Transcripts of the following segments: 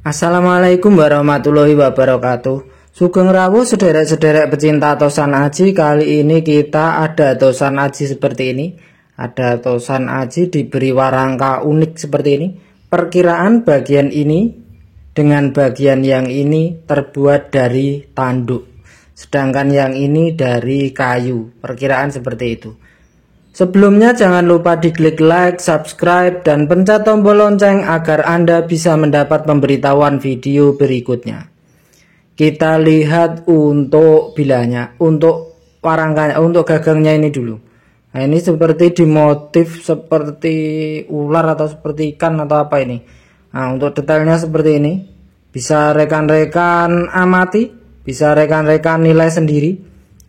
Assalamualaikum warahmatullahi wabarakatuh. Sugeng rawuh sederek-sederek pecinta tosan aji. Kali ini kita ada tosan aji seperti ini. Ada tosan aji diberi warangka unik seperti ini. Perkiraan bagian ini dengan bagian yang ini terbuat dari tanduk, sedangkan yang ini dari kayu. Perkiraan seperti itu. Sebelumnya jangan lupa diklik like, subscribe, dan pencet tombol lonceng agar Anda bisa mendapat pemberitahuan video berikutnya. Kita lihat untuk bilahnya, untuk warangkanya, untuk gagangnya ini dulu. Nah, ini seperti dimotif seperti ular atau seperti ikan atau apa ini. Nah, untuk detailnya seperti ini. Bisa rekan-rekan amati, bisa rekan-rekan nilai sendiri.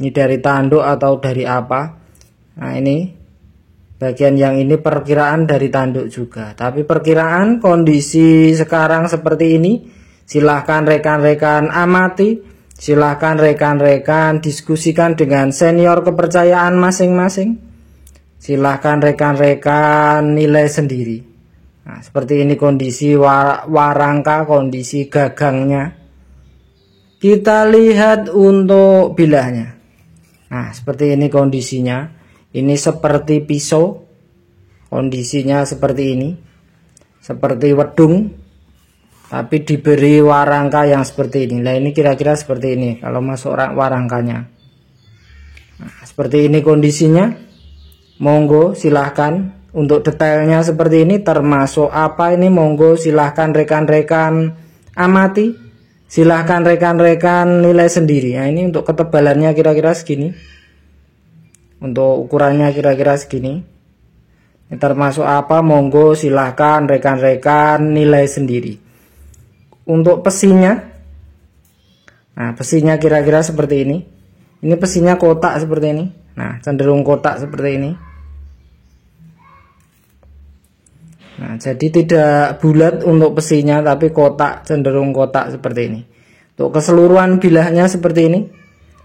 Ini dari tanduk atau dari apa. Nah, ini bagian yang ini perkiraan dari tanduk juga. Tapi perkiraan kondisi sekarang seperti ini. Silahkan rekan-rekan amati. Silahkan rekan-rekan diskusikan dengan senior kepercayaan masing-masing. Silahkan rekan-rekan nilai sendiri. Nah, seperti ini kondisi warangka, kondisi gagangnya. Kita lihat untuk bilahnya. Nah, seperti ini kondisinya. Ini seperti pisau, kondisinya seperti ini, seperti wedung, tapi diberi warangka yang seperti ini. Nah, ini kira-kira seperti ini kalau masuk warangkanya. Nah, seperti ini kondisinya. Monggo silahkan untuk detailnya seperti ini, termasuk apa ini, monggo silahkan rekan-rekan amati, silahkan rekan-rekan nilai sendiri. Nah, ini untuk ketebalannya kira-kira segini. Untuk ukurannya kira-kira segini. Ini termasuk apa, monggo silahkan rekan-rekan nilai sendiri. Untuk pesinya, nah pesinya kira-kira seperti ini. Ini pesinya kotak seperti ini. Nah, cenderung kotak seperti ini. Nah, jadi tidak bulat untuk pesinya, tapi kotak, cenderung kotak seperti ini. Untuk keseluruhan bilahnya seperti ini.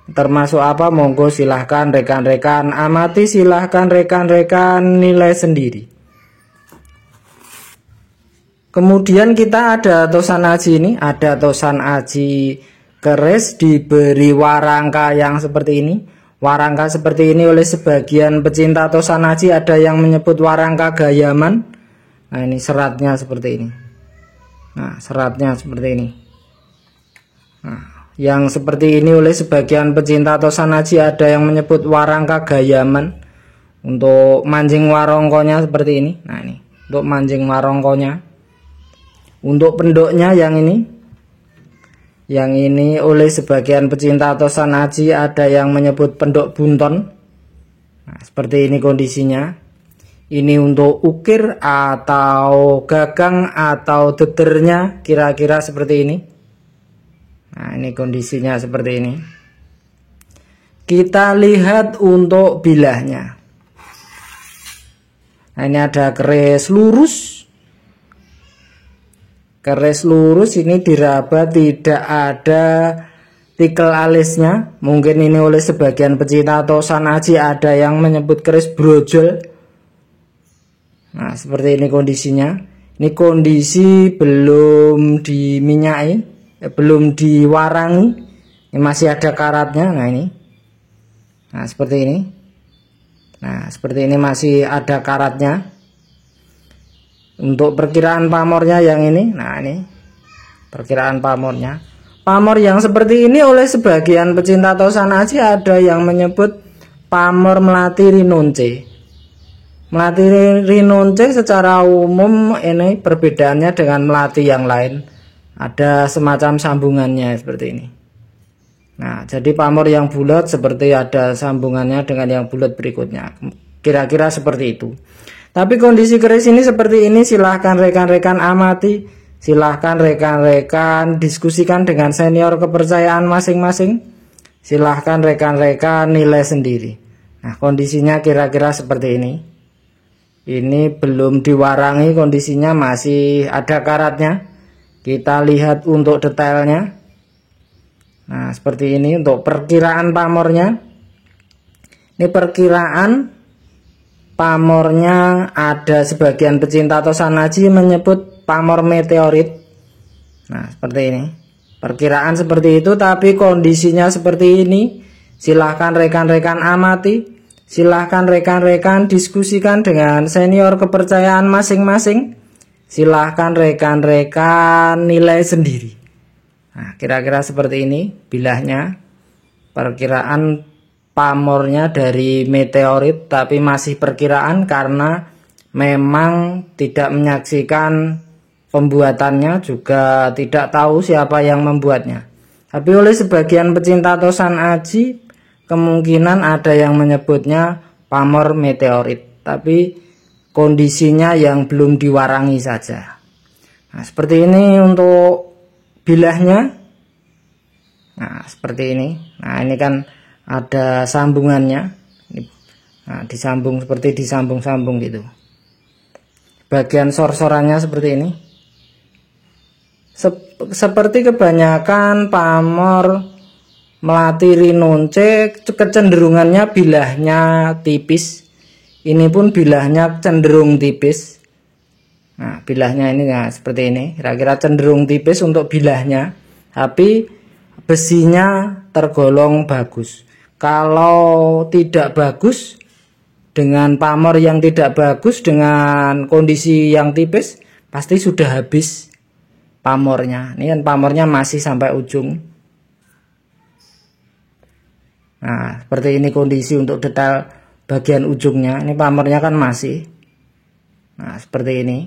Termasuk apa, monggo silahkan rekan-rekan amati, silahkan rekan-rekan nilai sendiri. Kemudian kita ada tosan aji ini, ada tosan aji keris diberi warangka yang seperti ini. Warangka seperti ini oleh sebagian pecinta tosan aji ada yang menyebut warangka gayaman. Nah, ini seratnya seperti ini. Nah, seratnya seperti ini. Nah, yang seperti ini oleh sebagian pecinta tosan aji ada yang menyebut warangka gayaman. Untuk mancing warongkonya seperti ini. Nah, ini untuk mancing warongkonya. Untuk pendoknya yang ini. Yang ini oleh sebagian pecinta tosan aji ada yang menyebut pendok bunton. Nah, seperti ini kondisinya. Ini untuk ukir atau gagang atau dedernya kira-kira seperti ini. Nah, ini kondisinya seperti ini. Kita lihat untuk bilahnya. Nah, ini ada keris lurus. Keris lurus ini diraba, tidak ada tikel alisnya. Mungkin ini oleh sebagian pecinta tosan aji ada yang menyebut keris brojol. Nah, seperti ini kondisinya. Ini kondisi belum diminyai. Belum diwarangi, ini masih ada karatnya. Nah, ini, nah seperti ini, nah seperti ini masih ada karatnya. Untuk perkiraan pamornya yang ini, nah ini perkiraan pamornya. Pamor yang seperti ini oleh sebagian pecinta tosan aji ada yang menyebut pamor melati rinonce. Melati rinonce secara umum ini perbedaannya dengan melati yang lain. Ada semacam sambungannya seperti ini. Nah, jadi pamor yang bulat seperti ada sambungannya dengan yang bulat berikutnya. Kira-kira seperti itu. Tapi kondisi keris ini seperti ini. Silahkan rekan-rekan amati. Silahkan rekan-rekan diskusikan dengan senior kepercayaan masing-masing. Silahkan rekan-rekan nilai sendiri. Nah, kondisinya kira-kira seperti ini. Ini belum diwarangi, kondisinya masih ada karatnya. Kita lihat untuk detailnya. Nah, seperti ini untuk perkiraan pamornya. Ini perkiraan pamornya ada sebagian pecinta tosan aji menyebut pamor meteorit. Nah, seperti ini. Perkiraan seperti itu, tapi kondisinya seperti ini. Silahkan rekan-rekan amati. Silahkan rekan-rekan diskusikan dengan senior kepercayaan masing-masing. Silahkan rekan-rekan nilai sendiri. Nah, kira-kira seperti ini bilahnya. Perkiraan pamornya dari meteorit, tapi masih perkiraan karena memang tidak menyaksikan pembuatannya, juga tidak tahu siapa yang membuatnya. Tapi oleh sebagian pecinta Tosan Aji, kemungkinan ada yang menyebutnya pamor meteorit, tapi kondisinya yang belum diwarangi saja. Nah, seperti ini untuk bilahnya. Nah, seperti ini. Nah, ini kan ada sambungannya. Nah, disambung seperti disambung-sambung gitu. Bagian sor-sorannya seperti ini. Seperti kebanyakan pamor melati rinonce, kecenderungannya bilahnya tipis. Ini pun bilahnya cenderung tipis. Nah, bilahnya ini nah, seperti ini. Kira-kira cenderung tipis untuk bilahnya. Tapi besinya tergolong bagus. Kalau tidak bagus, dengan pamor yang tidak bagus, dengan kondisi yang tipis, pasti sudah habis pamornya. Ini kan pamornya masih sampai ujung. Nah, seperti ini kondisi untuk detail bagian ujungnya. Ini pamornya kan masih. Nah, seperti ini.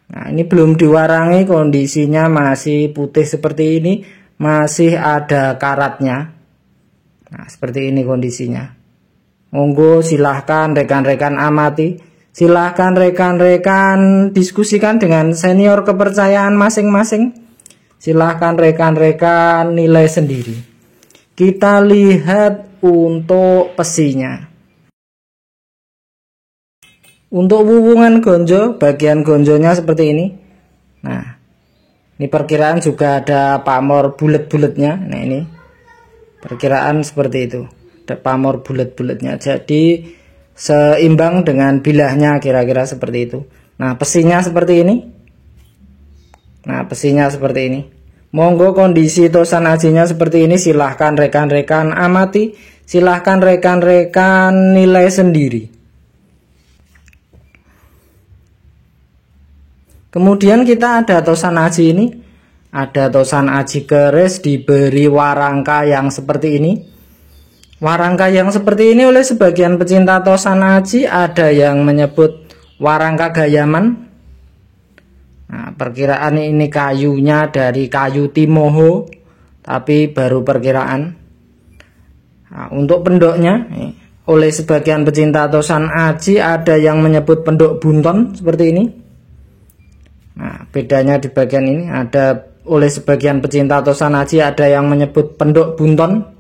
Nah, ini belum diwarangi, kondisinya masih putih seperti ini, masih ada karatnya. Nah, seperti ini kondisinya. Monggo silahkan rekan-rekan amati. Silahkan rekan-rekan diskusikan dengan senior kepercayaan masing-masing. Silahkan rekan-rekan nilai sendiri. Kita lihat untuk pesinya. Untuk wuwungan gonjo, bagian gonjonya seperti ini. Nah, ini perkiraan juga ada pamor bulet-buletnya. Nah, ini perkiraan seperti itu. Ada pamor bulet-buletnya. Jadi seimbang dengan bilahnya, kira-kira seperti itu. Nah, pesinya seperti ini. Nah, pesinya seperti ini. Monggo kondisi Tosan Ajinya seperti ini. Silahkan rekan-rekan amati. Silahkan rekan-rekan nilai sendiri. Kemudian kita ada Tosan Aji ini. Ada Tosan Aji keris diberi warangka yang seperti ini. Warangka yang seperti ini oleh sebagian pecinta Tosan Aji ada yang menyebut warangka gayaman. Nah, perkiraan ini kayunya dari kayu timoho, tapi baru perkiraan. Nah, untuk pendoknya, oleh sebagian pecinta Tosan Aji ada yang menyebut pendok bunton seperti ini. Nah, bedanya di bagian ini ada oleh sebagian pecinta Tosan Aji ada yang menyebut pendok bunton.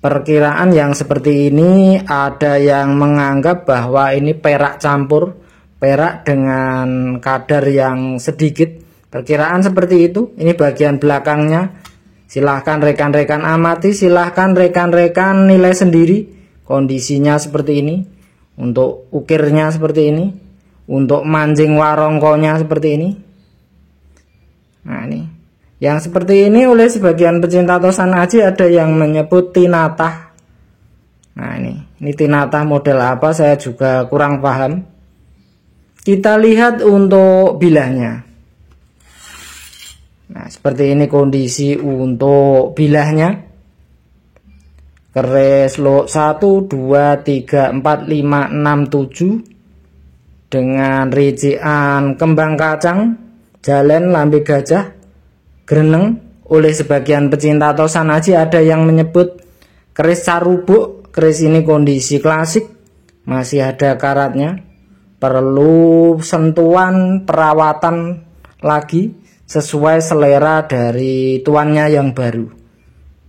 Perkiraan yang seperti ini ada yang menganggap bahwa ini perak campur, perak dengan kadar yang sedikit. Perkiraan seperti itu. Ini bagian belakangnya. Silahkan rekan-rekan amati, silahkan rekan-rekan nilai sendiri. Kondisinya seperti ini. Untuk ukirnya seperti ini. Untuk mancing warongkonya seperti ini. Nah, ini yang seperti ini oleh sebagian pecinta Tosan Aji ada yang menyebut tinatah. Nah, ini tinatah model apa saya juga kurang paham. Kita lihat untuk bilahnya. Nah, seperti ini kondisi untuk bilahnya. Keris lo 1 2 3 4 5 6 7 dengan rincian kembang kacang, jalan lambe gajah, greneng. Oleh sebagian pecinta Tosan Aji ada yang menyebut keris carubuk. Keris ini kondisi klasik, masih ada karatnya, perlu sentuhan perawatan lagi sesuai selera dari tuannya yang baru.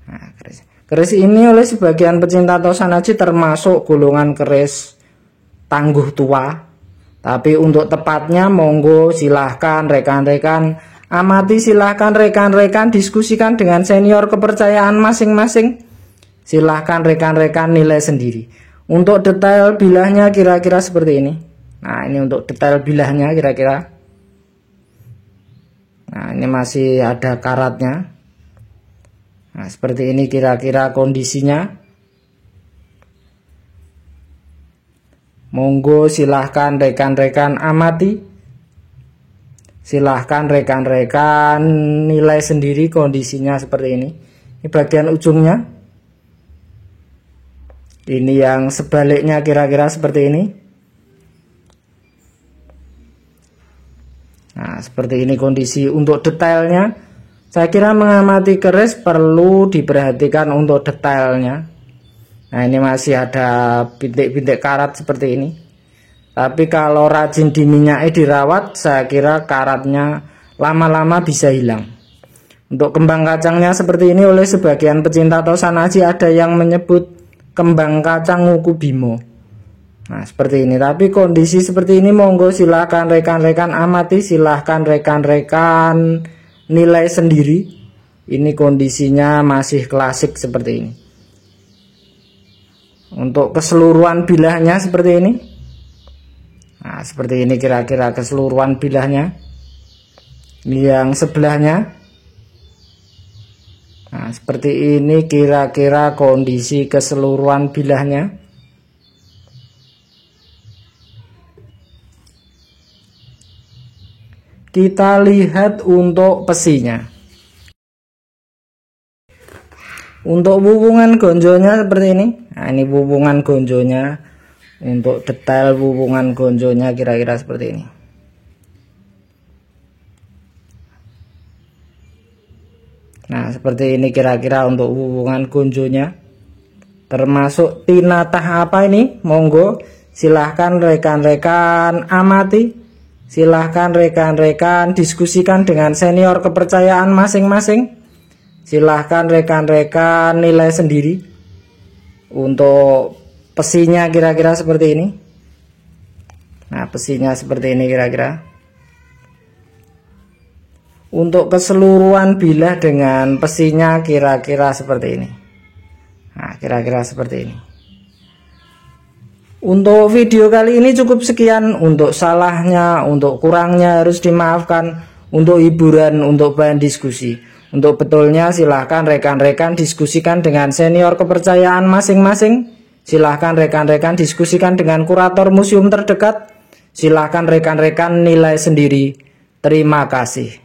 Nah, keris ini oleh sebagian pecinta Tosan Aji termasuk golongan keris tangguh tua, tapi untuk tepatnya monggo silahkan rekan-rekan amati, silahkan rekan-rekan diskusikan dengan senior kepercayaan masing-masing. Silahkan rekan-rekan nilai sendiri. Untuk detail bilahnya kira-kira seperti ini. Nah, ini untuk detail bilahnya kira-kira. Nah, ini masih ada karatnya. Nah, seperti ini kira-kira kondisinya. Monggo silahkan rekan-rekan amati. Silahkan rekan-rekan nilai sendiri kondisinya seperti ini. Ini bagian ujungnya. Ini yang sebaliknya kira-kira seperti ini. Nah, seperti ini kondisi. Untuk detailnya, saya kira mengamati keris perlu diperhatikan untuk detailnya. Nah, ini masih ada bintik-bintik karat seperti ini. Tapi kalau rajin diminyaki dirawat, saya kira karatnya lama-lama bisa hilang. Untuk kembang kacangnya seperti ini, oleh sebagian pecinta tosan aji ada yang menyebut kembang kacang Ngoko Bimo. Nah, seperti ini. Tapi kondisi seperti ini monggo silahkan rekan-rekan amati, silahkan rekan-rekan nilai sendiri. Ini kondisinya masih klasik seperti ini. Untuk keseluruhan bilahnya seperti ini. Nah, seperti ini kira-kira keseluruhan bilahnya. Ini yang sebelahnya. Nah, seperti ini kira-kira kondisi keseluruhan bilahnya. Kita lihat untuk pesinya. Untuk wuwungan gonjonya seperti ini. Nah, ini wuwungan gonjonya. Untuk detail wuwungan gonjonya kira-kira seperti ini. Nah, seperti ini kira-kira untuk wuwungan gonjonya. Termasuk tinatah apa ini? Monggo silahkan rekan-rekan amati. Silahkan rekan-rekan diskusikan dengan senior kepercayaan masing-masing. Silahkan rekan-rekan nilai sendiri. Untuk pesinya kira-kira seperti ini. Nah, pesinya seperti ini kira-kira. Untuk keseluruhan bilah dengan pesinya kira-kira seperti ini. Nah, kira-kira seperti ini. Untuk video kali ini cukup sekian. Untuk salahnya, untuk kurangnya harus dimaafkan. Untuk hiburan, untuk bahan diskusi. Untuk betulnya silahkan rekan-rekan diskusikan dengan senior kepercayaan masing-masing. Silahkan rekan-rekan diskusikan dengan kurator museum terdekat. Silahkan rekan-rekan nilai sendiri. Terima kasih.